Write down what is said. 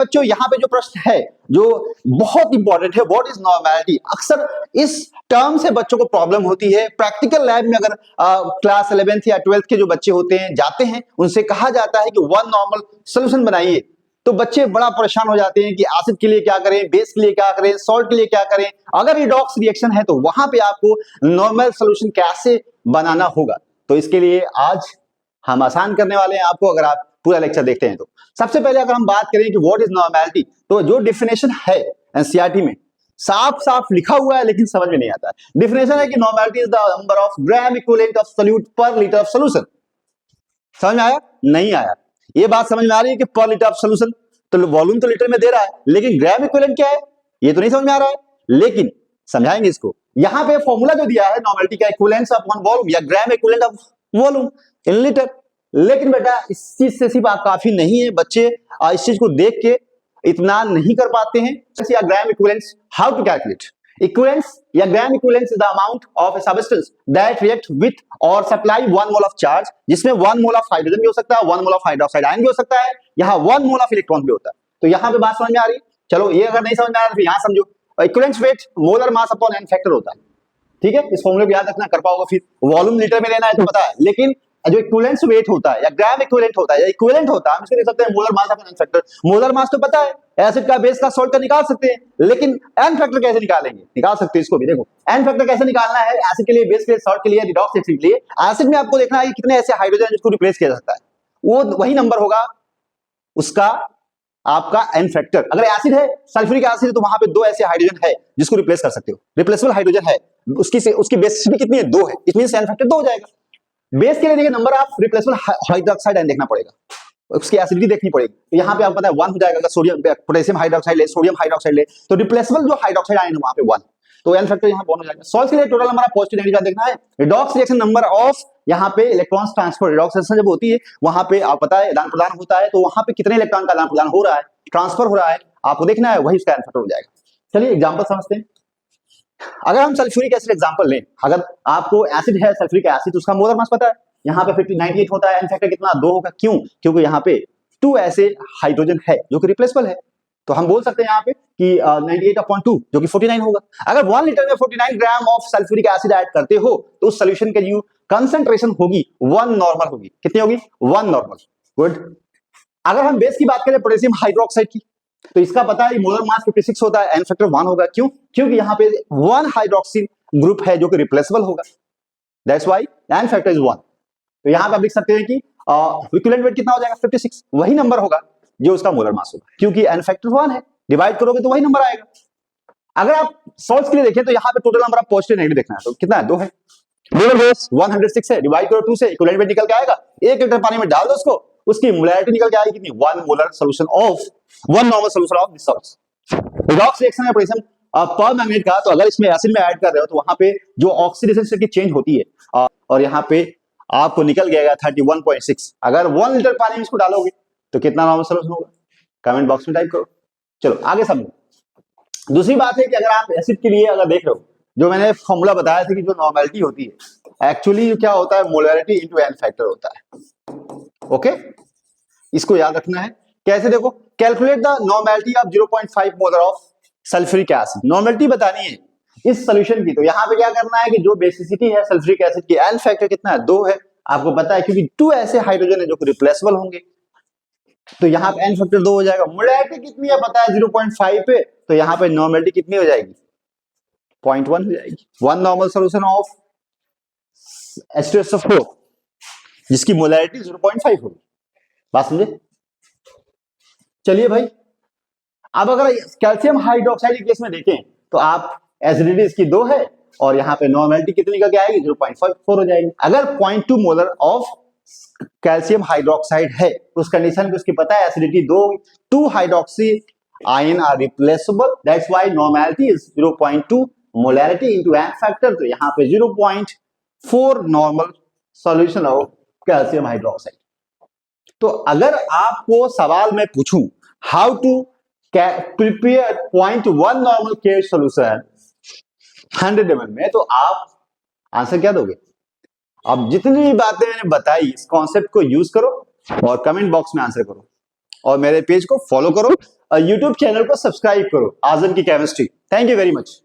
बच्चों यहाँ पे जो प्रश्न है जो बहुत इंपॉर्टेंट है, व्हाट इज नॉर्मेलिटी। अक्सर इस टर्म से बच्चों को प्रॉब्लम होती है। प्रैक्टिकल लैब में अगर क्लास 11th या 12th के जो बच्चे होते हैं जाते हैं, उनसे कहा जाता है कि वन नॉर्मल सोल्यूशन बनाइए, तो बच्चे बड़ा परेशान हो जाते हैं कि एसिड के लिए क्या करें, बेस के लिए क्या करें, सॉल्ट के लिए क्या करें। अगर रिडॉक्स रिएक्शन है तो वहां पे आपको नॉर्मल सोल्यूशन कैसे बनाना होगा। तो इसके लिए आज हम आसान करने वाले हैं आपको, अगर आप पूरा लेक्चर देखते हैं तो। सबसे पहले अगर हम बात करें कि व्हाट इज नॉर्मेलिटी, तो जो डिफिनेशन है एनसीईआरटी में साफ साफ लिखा हुआ है लेकिन समझ में नहीं आता है। डिफिनेशन है कि normality is the number of gram equivalent of solute पर लीटर ऑफ सॉल्यूशन। समझ में आया? नहीं आया? ये बात समझ में आ रही है कि पर लीटर ऑफ सॉल्यूशन, तो वॉल्यूम तो लीटर में दे रहा है लेकिन ग्राम इक्विवेलेंट क्या है ये तो नहीं समझ में आ रहा है, लेकिन समझाएंगे इसको। यहां पे फॉर्मूला जो दिया है नॉर्मेलिटी का, इक्विवेलेंस अपॉन वॉल्यूम या gram equivalent of volume in litre. लेकिन बेटा इस चीज से सिर्फ काफी नहीं है, बच्चे इस चीज को देख के इतना नहीं कर पाते हैं। या gram equivalence, how to calculate equivalence या gram equivalence is the amount of a substance that react with और सप्लाई 1 मोल ऑफ चार्ज, जिसमें 1 मोल ऑफ हाइड्रोजन भी हो सकता है, 1 मोल ऑफ हाइड्रोक्साइड आयन भी हो सकता है, यहाँ 1 मोल ऑफ इलेक्ट्रॉन भी होता है। तो यहाँ पे बात समझ में आ रही है? चलो ये अगर नहीं समझ में आ रहा तो यहाँ समझो। Equivalence weight molar mass upon n factor होता है, ठीक है। इस फॉर्मूले को याद रखना, कर पाओगे फिर। वॉल्यूम लीटर में लेना है तो पता है, लेकिन जो इक्विवेलेंस वेट होता है या ग्राम इक्विवेलेंट होता है या इक्विवेलेंट होता है, हम इसको देख सकते हैं molar mass upon n factor. Molar mass तो पता है, एसिड का, बेस का, सॉल्ट का निकाल सकते हैं, लेकिन एन फैक्टर कैसे निकालेंगे? निकाल सकते हैं इसको भी। देखो एन फैक्टर कैसे निकालना है, एसिड के लिए, बेस के लिए, सॉल्ट के लिए, रिडॉक्स रिएक्शन के लिए। एसिड में आपको देखना है कि कितने ऐसे हाइड्रोजन जिसको रिप्लेस किया जा सकता है, वो वही नंबर होगा उसका आपका एन फैक्टर। अगर एसिड है, सल्फ्यूरिक एसिड है, तो वहां पे 2 ऐसे हाइड्रोजन है जिसको रिप्लेस कर सकते हो, रिप्लेसेबल हाइड्रोजन है, उसकी बेसिसिटी कितनी है? 2 है, इट मींस एन फैक्टर 2 हो जाएगा। बेस के लिए देखिए number of replaceable hydroxide ion देखना पड़ेगा, उसकी एसिडिटी देखनी पड़ेगी। तो यहाँ पे आपको पता है 1 हो जाएगा। अगर सोडियम पोटेशियम हाइड्रोक्साइड ले, सोडियम हाइड्रोक्साइड ले, तो रिप्लेसेबल जो हाइड्रोक्साइड आयन है वहां पे 1, तो एन फैक्टर यहाँ 1 हो जाएगा। सॉल्ट के लिए total number of positive negative देखना है। रिडॉक्स रिएक्शन नंबर ऑफ यहाँ पे इलेक्ट्रॉन्स ट्रांसफर, रिडॉक्स रिएक्शन जब होती है वहां पे आप पता है आदान प्रदान होता है, तो वहां पे कितने इलेक्ट्रॉन का आदान प्रदान हो रहा है, ट्रांसफर हो रहा है, आपको देखना है, वही उसका एन फैक्टर हो जाएगा। चलिए एग्जांपल समझते हैं। अगर हम सल्फ्यूरिक एसिड एग्जांपल लें, अगर आपको एसिड है सल्फ्यूरिक एसिड, तो उसका मोलर मास पता है, यहाँ पे 98 होता है, एन फैक्टर कितना? 2 होगा। क्यों? क्योंकि यहाँ पे 2 ऐसे हाइड्रोजन है जो कि रिप्लेसेबल है, तो हम बोल सकते हैं यहाँ पे कि 98/2 जो कि 49 होगा। अगर 1 लीटर में 49 gram of sulphuric acid add करते हो तो उस सॉल्यूशन की जो कंसंट्रेशन होगी 1 नॉर्मल होगी। कितनी होगी? 1 नॉर्मल। गुड। अगर हम बेस की बात करें पोटेशियम हाइड्रोक्साइड की, तो इसका पता है मोलर मास 56 होता है, एन फैक्टर 1 होगा। क्यों? क्योंकि यहाँ पे 1 हाइड्रोक्सिल ग्रुप है जो कि रिप्लेसेबल होगा, that's why n factor is 1। तो यहाँ पे आप लिख सकते हैं कि इक्विवेलेंट वेट कितना हो जाएगा? 56, वही नंबर होगा जो उसका मोलर मास होगा, क्योंकि एन फैक्टर 1 है, डिवाइड करोगे तो वही नंबर आएगा। अगर आप सॉल्ट्स के लिए देखें तो यहाँ पे total number of positive negative देखना है, तो कितना है? 2 है। मोलर मास 106 है, डिवाइड करो 2 से, इक्विवेलेंट वेट निकल के आएगा। 1 लीटर पानी में डाल दो उसको, उसकी मोलैरिटी निकल के आएगी कितनी? 1 molar solution of 1 normal solution of this salts. Redox reaction है पोटेशियम पर मैंगनीज का, तो अगर इसमें एसिड में ऐड कर रहे हो तो वहां पे जो ऑक्सीडेशन स्टेट की चेंज होती है, और यहाँ पे आपको निकल गया 31.6। अगर 1 लीटर पानी में इसको डालोगे तो कितना नॉर्मल सॉल्यूशन होगा? कमेंट बॉक्स में टाइप करो। चलो आगे समझो। दूसरी बात है कि अगर आप एसिड के लिए अगर देख रहे हो, जो मैंने फॉर्मूला बताया था कि जो नॉर्मेलिटी होती है एक्चुअली क्या होता है? मोलैरिटी इनटू एन फैक्टर होता है। ओके, इसको याद रखना है। कैसे? देखो, calculate the normality of 0.5 molar of sulphuric acid. Normality बतानी है इस सॉल्यूशन की, तो यहाँ पे क्या करना है कि जो बेसिसिटी है सल्फ्यूरिक एसिड की, एन फैक्टर कितना है? 2 है। आपको पता है क्योंकि 2 ऐसे हाइड्रोजन है जो कि रिप्लेसेबल होंगे, तो यहाँ पे एन फैक्टर 2 हो जाएगा। मोलैरिटी कितनी है पता है? 0.5 पे, तो यहाँ पे नॉर्मेलिटी कितनी हो जाएगी? 0.1 हो जाएगी। 1 नॉर्मल सॉल्यूशन ऑफ H2SO4 जिसकी मोलैरिटी 0.5 होगी। बात समझे? चलिए भाई, अब अगर कैल्शियम हाइड्रोक्साइड के केस में देखें तो आप एसिडिटी इसकी 2 है और यहाँ पे नॉर्मेलिटी कितनी का क्या आएगी? 0.4 हो जाएगी। अगर 0.2 मोलर ऑफ कैल्शियम हाइड्रोक्साइड है उस कंडीशन में उसकी पता है acidity 2 hydroxy ion are replaceable, that's why normality is 0.2 molarity into n factor, तो यहाँ पे 0.4 normal solution of calcium hydroxide. तो अगर आपको सवाल में पूछूं हाउ टू प्रिपेयर 0.1 नॉर्मल के सॉल्यूशन 100 ml में, तो आप आंसर क्या दोगे? अब जितनी भी बातें मैंने बताई इस कॉन्सेप्ट को यूज करो और कमेंट बॉक्स में आंसर करो। और मेरे पेज को फॉलो करो और यूट्यूब चैनल को सब्सक्राइब करो, आजम की chemistry. Thank you very much.